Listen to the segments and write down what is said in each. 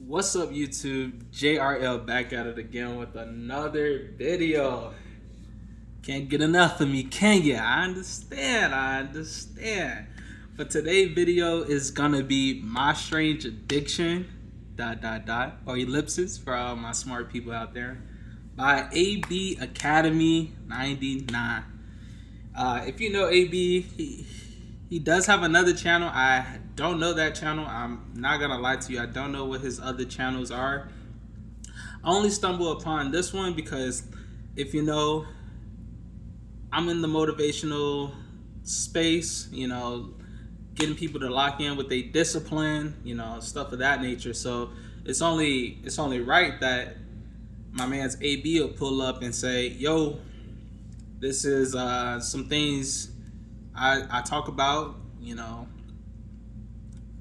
What's up, YouTube? JRL back at it again with another video. Can't get enough of me, can ya? I understand. But today's video is gonna be My Strange Addiction, or ellipsis for all my smart people out there, by AB Academy 99. If you know AB, he does have another channel. I don't know that channel. I'm not gonna lie to you. I don't know what his other channels are. I only stumble upon this one because, if you know, I'm in the motivational space, getting people to lock in with their discipline, stuff of that nature. So it's only right that my man's AB will pull up and say, yo, this is some things I talk about,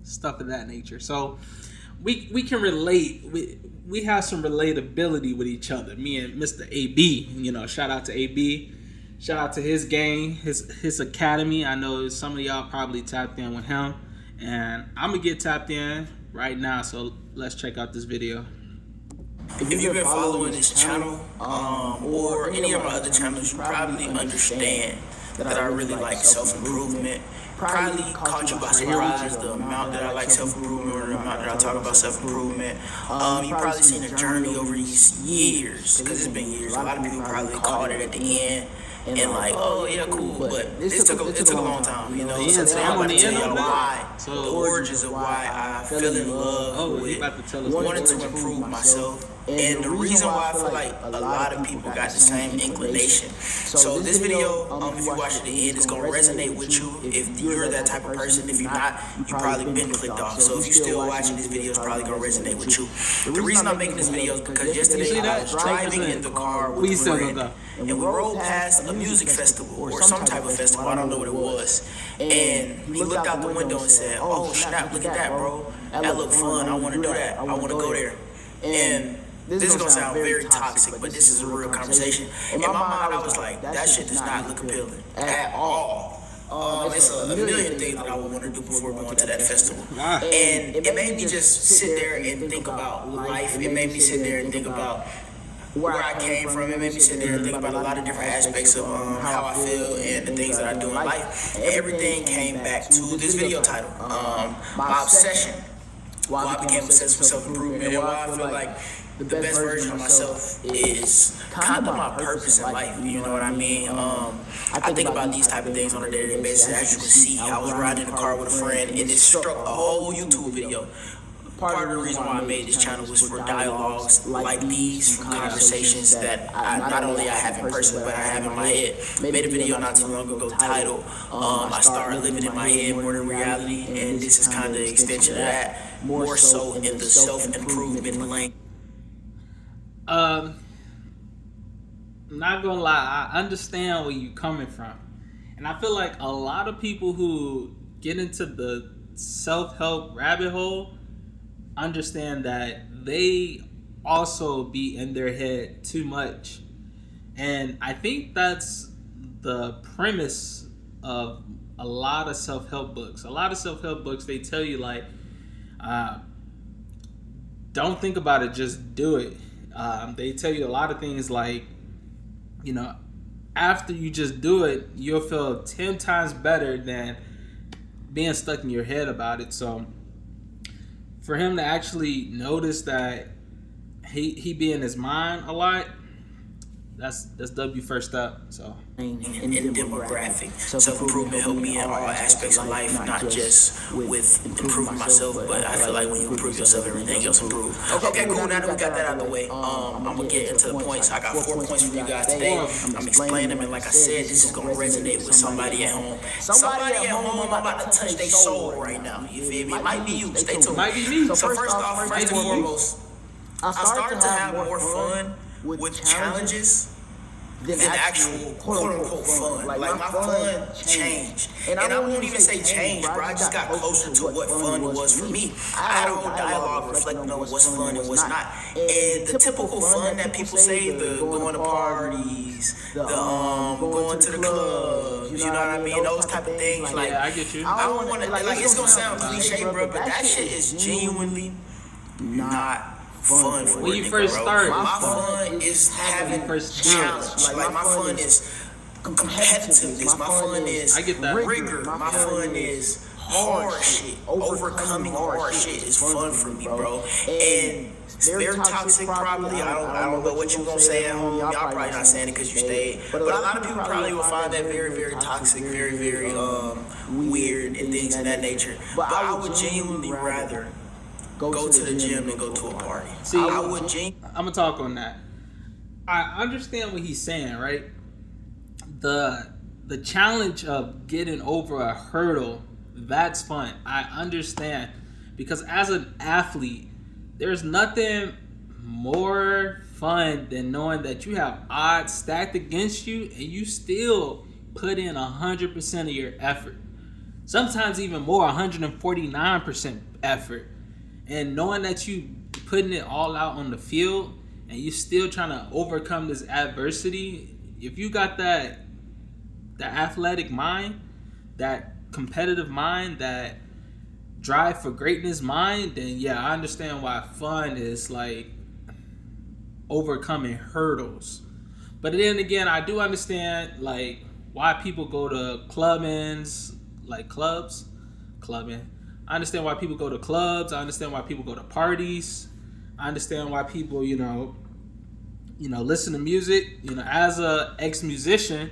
stuff of that nature. So we can relate. We have some relatability with each other. Me and Mr. AB, shout out to AB. Shout out to his gang, his academy. I know some of y'all probably tapped in with him, and I'm gonna get tapped in right now. So let's check out this video. If you've been following this channel or any of my other channels, you probably understand that I really like self-improvement. Probably caught you by surprise the amount that I like self-improvement or the amount that I talk about self-improvement. You probably seen a journey over these years, because it's been years. A lot of people probably caught it at the end and like, oh yeah, cool, but it took a long time, So today I'm going to tell you why, the origins of why I fell in love with wanting to improve myself, and the reason why I feel like a lot of people got the same inclination. So this video, if you watch it to the end, it's going to resonate with you if you're that type of person. If you're not, you probably been clicked off. So if you're still watching this video, it's probably going to resonate with you. The reason I'm making this video is because yesterday I was driving in the car with a friend, and we rode past a music festival or some type of festival, I don't know what it was, and he looked out the window and said, oh snap, look at that, bro, that look fun, I want to do that, I want to go there. And this is going to sound very toxic, but this is a real conversation. In my mind, I was like, that shit does not look appealing at all. It's a million things that I would want to do before going to that festival. And it made me just sit there and think about life. It made me sit there and think about where I came from. It made me sit there and think about a lot of different aspects of how I feel and the things that I do in life. And everything came back to this video title, my obsession. Why I became obsessed with self-improvement, and why I feel like the best version of myself is kind of my purpose in life, you know what I mean? I think about these type of things on a day-to-day basis. As you can see, I was riding in the car with a friend, and it struck a whole YouTube video. Part of the reason why I made this channel was for dialogues like these, from conversations that not only I have in person, but I have in my head. Made a video not too long ago titled, I started living in my head more than reality, and this is kind of an extension of that, more so in the self-improvement lane. I'm not gonna lie, I understand where you're coming from. And I feel like a lot of people who get into the self-help rabbit hole understand that they also be in their head too much. And I think that's the premise of a lot of self-help books. A lot of self-help books, they tell you like, don't think about it, just do it. They tell you a lot of things like, after you just do it, you'll feel 10 times better than being stuck in your head about it. So for him to actually notice that he be in his mind a lot, that's W first up. So in demographic, self-improvement helped me in all aspects of life, not just with improving myself, but I feel like when you improve yourself, everything else improves. Okay, cool. Now that we got that out of the way, I'm gonna get into the points. I got 4 points for you guys today. I'm explaining them, and like I said, this is gonna resonate with somebody at home. Somebody at home, I'm about to touch their soul right now. You feel me? It might be you. Stay tuned. Might be me. So first and foremost, I started to have more fun with challenges than actual quote-unquote fun. Like my fun changed. And I won't even say changed, bro. I just got closer to what fun was for me. I had a whole dialogue reflecting on what's fun and what's not. And the typical fun that people say, the going to parties, the going to the clubs, you know what I mean? Those type of things. Like, I get you. I don't want to, like, it's going to sound cliche, bro, but that shit is genuinely not fun for when a you nigga, first bro. start. My fun is having challenge. Like my fun is competitiveness. My fun is I get that. rigor. My fun is hard shit. Overcoming hard shit is fun for me, bro. And very toxic, probably. I don't know what you gonna say at home. Y'all probably not saying it because you stayed. But a lot of people probably will find that very, very toxic, very, very weird and things of that nature. But I would genuinely rather go to the gym than go to a party. See, I would I'm gonna talk on that. I understand what he's saying, right? The challenge of getting over a hurdle, that's fun. I understand, because as an athlete, there's nothing more fun than knowing that you have odds stacked against you and you still put in 100% of your effort. Sometimes even more, 149% effort. And knowing that you putting it all out on the field and you still trying to overcome this adversity, if you got that athletic mind, that competitive mind, that drive for greatness mind, then yeah, I understand why fun is like overcoming hurdles. But then again, I do understand like why people go to clubbings, like clubbing. I understand why people go to clubs. I understand why people go to parties. I understand why people, listen to music. As a ex-musician,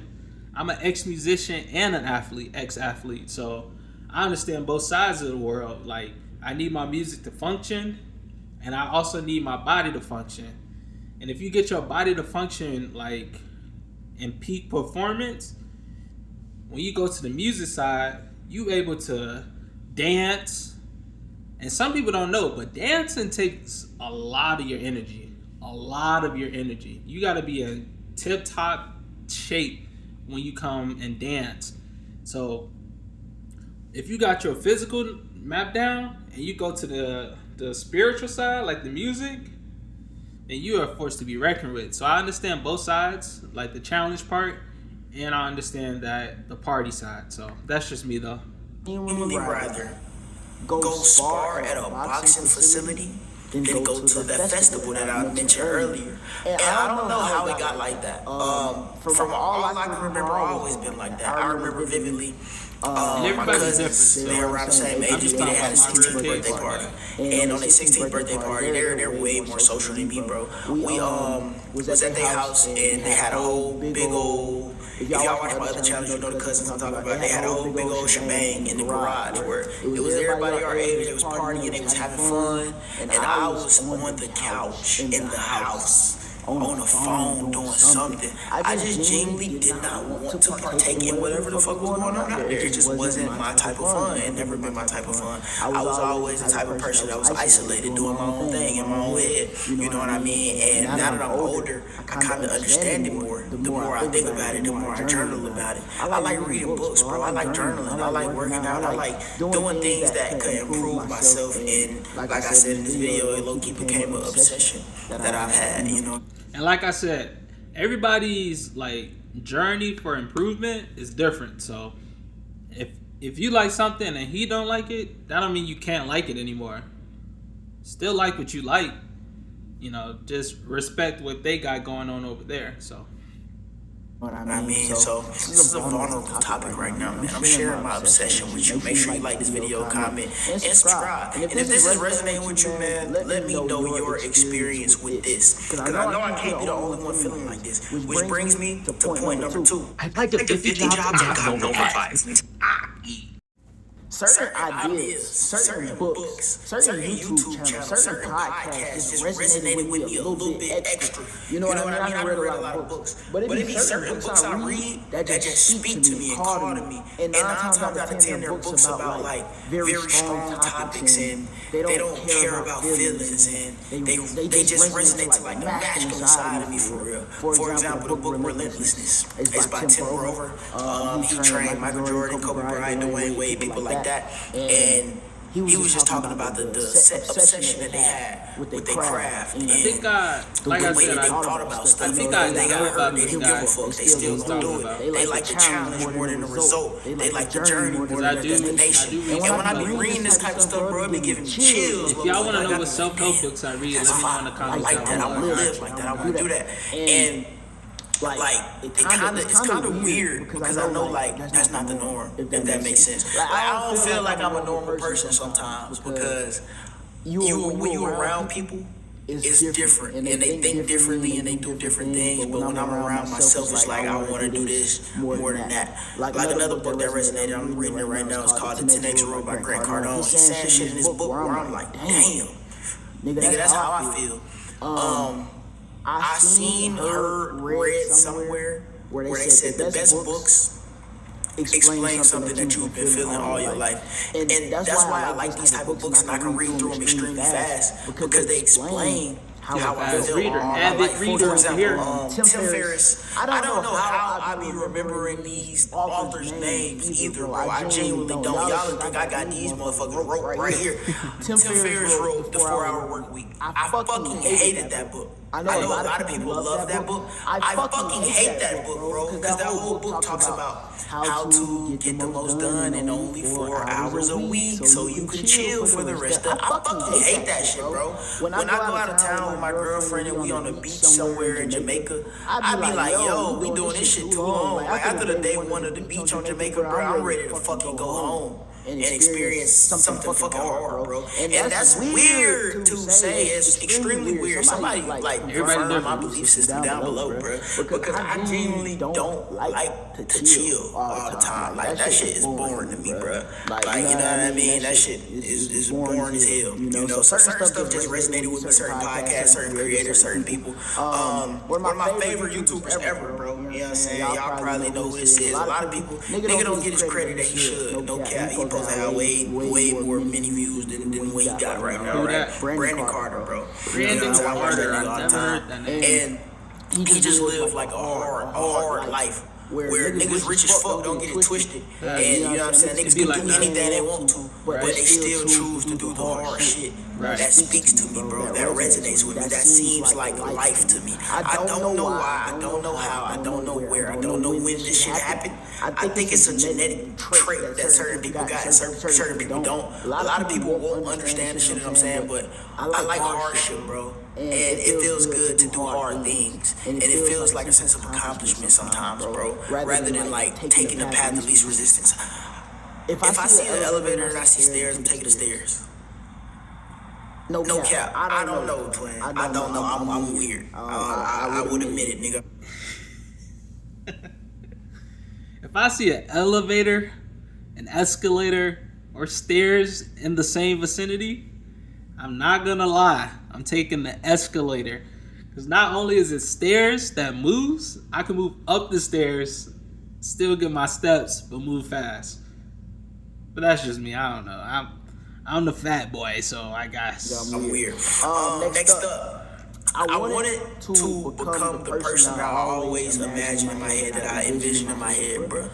I'm an ex-musician and an athlete, ex-athlete. So I understand both sides of the world. Like, I need my music to function, and I also need my body to function. And if you get your body to function, like, in peak performance, when you go to the music side, you able to dance. And some people don't know, but dancing takes a lot of your energy. You got to be in tip-top shape when you come and dance. So if you got your physical map down and you go to the spiritual side, like the music, then you are forced to be reckoned with. So I understand both sides, like the challenge part, and I understand that the party side. So that's just me, though. Genuinely rather go spar at a boxing facility than go to that festival that I mentioned earlier. And I don't know how it got like that. From all I can remember, I've always been like that. I remember vividly. My cousins, they're around the same age as me. They had a 16th birthday party, and on their 16th birthday party, they're way more social than me, bro. We was at their house, and they had a whole big old. If y'all watch my other channels, you know the cousins I'm talking about. They had a whole big old shebang in the garage where it was everybody our age. They was partying, they was having fun, and I was on the couch in the house, on the phone doing something. I just genuinely did not want to partake in whatever the fuck was going on out there. It just wasn't my type of fun. It never been my type of fun. I was always the type of person that was isolated, doing my own thing in my own head. You know what I mean? And now that I'm older, I kind of understand it more. The more I think about it, the more I journal about it. I like reading books, bro. I like journaling. I like working out. I like doing things that could improve myself. And like I said in this video, it low-key became an obsession that I've had, And like I said, everybody's like journey for improvement is different. So if you like something and he don't like it, that don't mean you can't like it anymore. Still like what you like. Just respect what they got going on over there. So So this is a vulnerable topic right now, man. I'm sharing my obsession with you. Make sure you like this video, comment, and subscribe. And if this is resonating with you, man, let me know your experience with this. Because I know I can't be the only one feeling like this. Which brings me to point number 2. I'd like to 50 jobs and got no advice. Certain ideas, certain books, certain YouTube channels, certain podcasts just resonated with me a little bit extra. You know what I mean? I read a lot of books. But it be certain books I read that just speak to me and call to me. And 9 times out of 10, they're books about like very strong topics, and they don't care about feelings, and they just resonate to like the masculine side of me for real. For example, the book Relentlessness is by Tim Grover. He trained Michael Jordan, Kobe Bryant, Dwayne Wade, people like that. And he was just talking about the obsession that they had with their craft. And I think like I said, they thought about stuff. I think I they got know hurt. about They this didn't give guy. a fuck. They still gonna do it. They like the challenge more than the result. They like the journey more than the destination. And when I be reading this type of stuff, bro, it be giving me chills. If y'all want to know what self-help books I read, let me know in the I comments. like that. I want to live like that. I want to do that. And like it's kind of weird because I know like that's not the norm, if that makes sense. Like I don't feel like I'm a normal person sometimes because when you around people, it's different and they think differently and they do different things. But when I'm around myself, it's like I want to do this more than that. Like another book that resonated, I'm reading it right now. It's called The 10X Rule by Grant Cardone. He's saying shit in this book where I'm like, damn, nigga, that's how I feel. I seen, read somewhere where they said the best books explain something that you've been feeling all your life. And that's why I like these type of books and I can read through them extremely fast because they explain how I feel all my life. For example, Tim Ferriss. I don't know how I be remembering these authors' names either, bro. I genuinely don't. Y'all think I got these motherfuckers wrote right here. Tim Ferriss wrote The 4-Hour Workweek. I fucking hated that book. I know a lot of people love that book. I fucking hate that book, bro, because that whole book talks about how to get the most done in only 4 hours a week so you can chill for the rest of. I fucking hate that shit, bro. When I go out of town with my girlfriend and we on the beach somewhere in Jamaica, I be like, yo, we doing this shit too long. Like after the day one of the beach on Jamaica, bro, I'm ready to fucking go home and experience something fucking hard, bro. And that's weird to say. It's extremely weird. Somebody like confirm my belief system down below, bro. Because I genuinely don't like to chill all the time. Like that shit is boring to me, bro. Like you know what I mean? That shit is boring as hell. You know, certain stuff just resonated with me. Certain podcasts, certain creators, certain people. One of my favorite YouTubers ever, bro. You know what I'm saying? Y'all probably know who this is. A lot of people, nigga don't get his credit that he should. No cap. He supposed to have way more many views than what he got right now, right? Brandon Carter, bro. Brandon Carter, I've never heard that name. And he just lived like a hard life. Where niggas rich as fuck, don't get it twisted. And you know what I'm saying? Niggas can do anything they want to, but they still choose to do the hard shit. That speaks to me, bro. That resonates with me. That seems like life to me. I don't know why. I don't know how. I don't know where. I don't know when this shit happened. I think it's a genetic trait that certain people got and certain people don't. A lot of people won't understand the shit that I'm saying, but I like hard shit, bro. And it feels good to do hard things. And it feels like a sense of accomplishment sometimes, bro. Rather than like taking the path of least resistance. If I see an elevator and I see stairs, I'm taking the stairs. No cap. I don't know, twin. I don't know. I'm weird. I would admit it, nigga. If I see an elevator, an escalator, or stairs in the same vicinity, I'm not gonna lie. I'm taking the escalator. Because not only is it stairs that moves, I can move up the stairs, still get my steps, but move fast. But that's just me. I don't know. I'm the fat boy, so I guess. I'm weird. Next up. I wanted to become the person that I always imagine in my head, that I envision in my head, bro.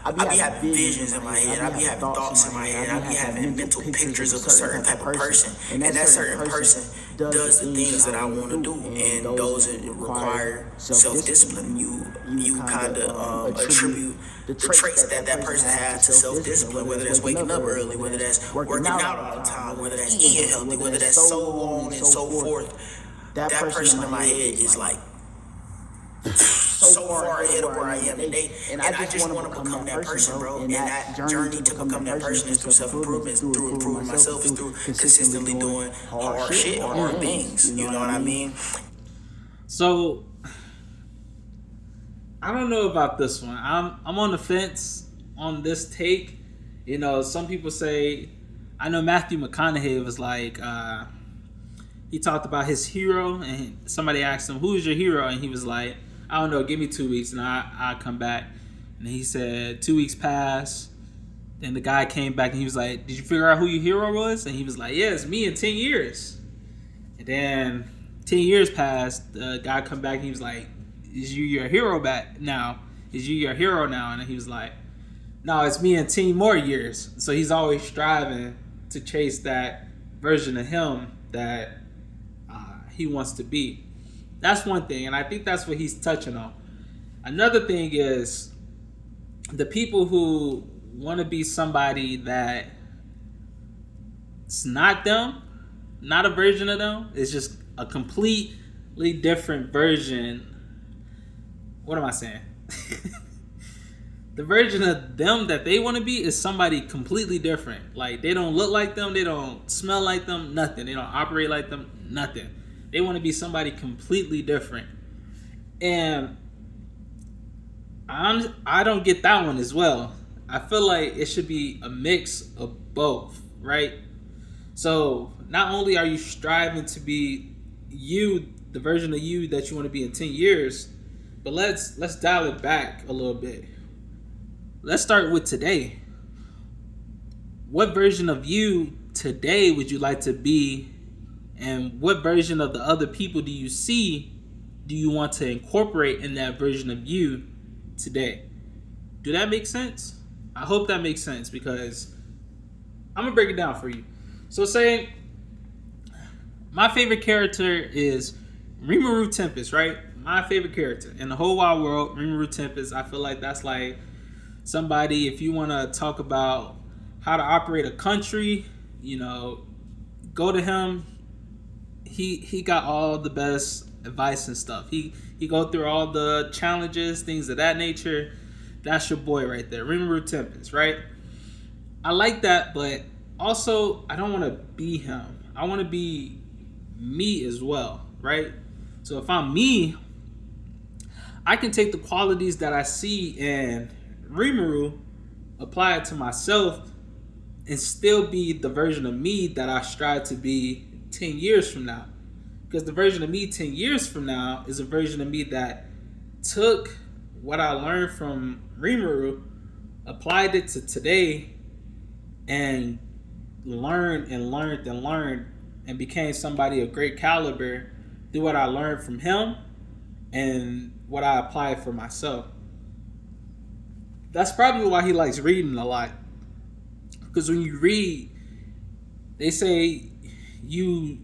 I be having visions in my head. I be having thoughts in my head. I be having mental pictures of a certain type of person. And that certain person does the things that I want to do. And those require self-discipline. You kind of attribute the traits that person has to self-discipline, whether that's waking up early, whether that's working out all the time, whether that's eating healthy, whether that's so on and so forth. That person in my head is like so far ahead of where I am today, and I just want to become that person, bro. And that journey to become that person is through self-improvement, is through improving myself, is through consistently doing hard shit, hard things. You know what I mean? So I don't know about this one. I'm on the fence on this take. You know, some people say, I know Matthew McConaughey was like, he talked about his hero, and somebody asked him, who is your hero? And he was like, I don't know, give me 2 weeks and I'll come back. And he said 2 weeks passed. Then the guy came back and he was like, did you figure out who your hero was? And he was like, yeah, it's me in 10 years. And then 10 years passed. The guy come back and he was like, is you your hero back now? Is you your hero now? And he was like, no, it's me in 10 more years. So he's always striving to chase that version of him that he wants to be. That's one thing, and I think that's what he's touching on. Another thing is the people who want to be somebody that it's not them, not a version of them. It's just a completely different version. What am I saying? The version of them that they want to be is somebody completely different. Like, they don't look like them, they don't smell like them, nothing. They don't operate like them, nothing. They want to be somebody completely different. And I don't get that one as well. I feel like it should be a mix of both, right? So not only are you striving to be you, the version of you that you want to be in 10 years, but let's dial it back a little bit. Let's start with today. What version of you today would you like to be? And what version of the other people do you want to incorporate in that version of you today? Do that make sense? I hope that makes sense, because I'm going to break it down for you. So say my favorite character is Rimuru Tempest, right? My favorite character in the whole wide world, Rimuru Tempest. I feel like that's like somebody, if you want to talk about how to operate a country, go to him. He got all the best advice and stuff. He go through all the challenges, things of that nature. That's your boy right there, Rimuru Tempest, right? I like that, but also I don't want to be him. I want to be me as well, right? So if I'm me, I can take the qualities that I see in Rimuru, apply it to myself, and still be the version of me that I strive to be 10 years from now. Because the version of me 10 years from now is a version of me that took what I learned from Rimuru, applied it to today, and learned, and became somebody of great caliber through what I learned from him and what I applied for myself. That's probably why he likes reading a lot. Because when you read, they say you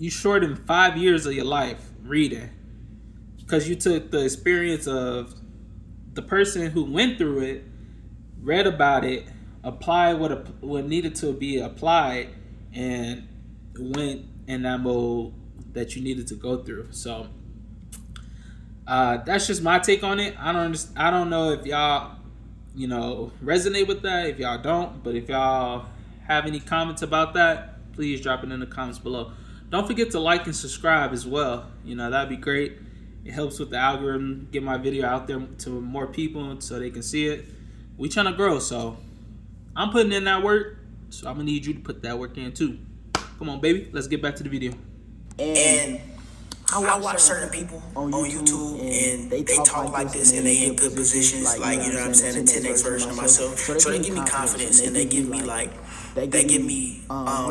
shorten 5 years of your life reading, because you took the experience of the person who went through it, read about it, applied what needed to be applied, and went in that mode that you needed to go through. So that's just my take on it. I don't know if y'all resonate with that, if y'all don't, but if y'all have any comments about that, please drop it in the comments below. Don't forget to like and subscribe as well. That'd be great. It helps with the algorithm, get my video out there to more people so they can see it. We trying to grow, so I'm putting in that work, so I'm gonna need you to put that work in too. Come on, baby, let's get back to the video. And I watch certain people on YouTube, and they talk like this, and they in good positions, like, you know what I'm saying, the 10x version of myself. So they give me confidence, and they give me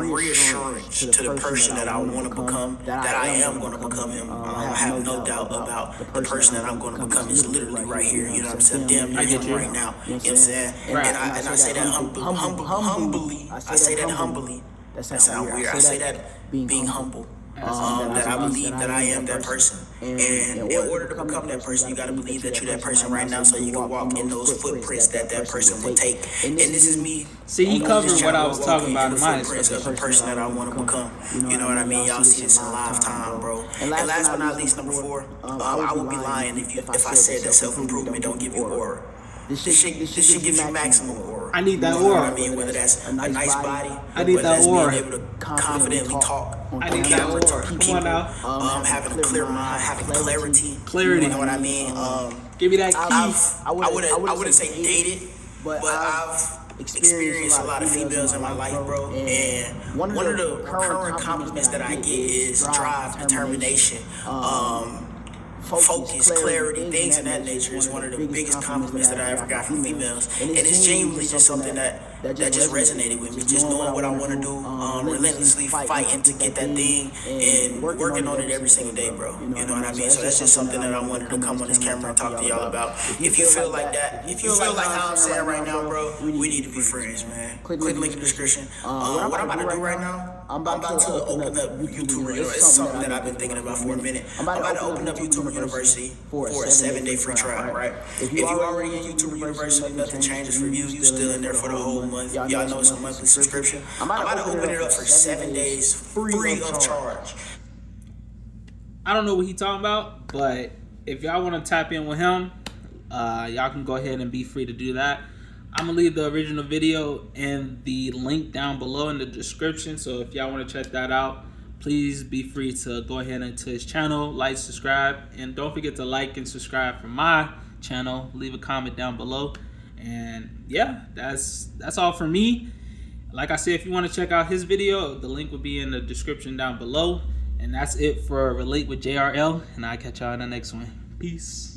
reassurance to the person that I want to become, that I am going to become him. I have no doubt about the person that I'm going to become is literally right here, you know what I'm saying, damn near him right now, you know what I'm saying, and I say that humbly, I say that humbly, that sounds weird, I say that being humble. That I believe that I am that person, and in order to become that person, you got to believe that you're that person right now, so you can walk in those footprints that person would take. And this is me. See, he covered what I was talking about in my footprints of the person that I want to become. You know what I mean? Y'all see this in lifetime, bro. And last but not least, number 4, I would be lying if I said that self-improvement don't give you aura. This should give you maximum aura. I need that aura. You know aura. what I mean? Whether that's a nice body, I need that aura. Being able to confidently talk. I need that aura. Come on now. Having a clear mind, having clarity. Clarity. You know what I mean? Give me that key. I wouldn't say dated, but I've experienced a lot of females in my life, bro. And one of the recurring compliments that I get is drive, determination, focus, clarity, things of that nature is one of the biggest compliments that I ever got from females. And it's genuinely just something that that just resonated with me. Just knowing what I want to do, relentlessly fighting to get that thing and working on it every single day, bro. You know what I mean? So that's just something that I wanted to come on this camera and talk to y'all about. If you feel like that, if you feel like how I'm saying right now, bro, we need to be friends, man. Click link in the description. What I'm about to do right now, I'm about to open up YouTuber. It's something that I've been thinking about for a minute. I'm about to open up YouTuber University for a 7-day free trial, right? If you already in YouTuber University, nothing changes for you. You still in there for the whole month. Y'all know it's a monthly subscription. I'm about to open it up for 7 days free of charge. I don't know what he's talking about, but if y'all want to tap in with him, y'all can go ahead and be free to do that. I'm going to leave the original video and the link down below in the description. So if y'all want to check that out, please be free to go ahead into his channel, like, subscribe, and don't forget to like and subscribe for my channel. Leave a comment down below. And yeah, that's all for me. Like I said, if you want to check out his video, the link will be in the description down below. And that's it for Relate with JRL, and I'll catch y'all in the next one. Peace.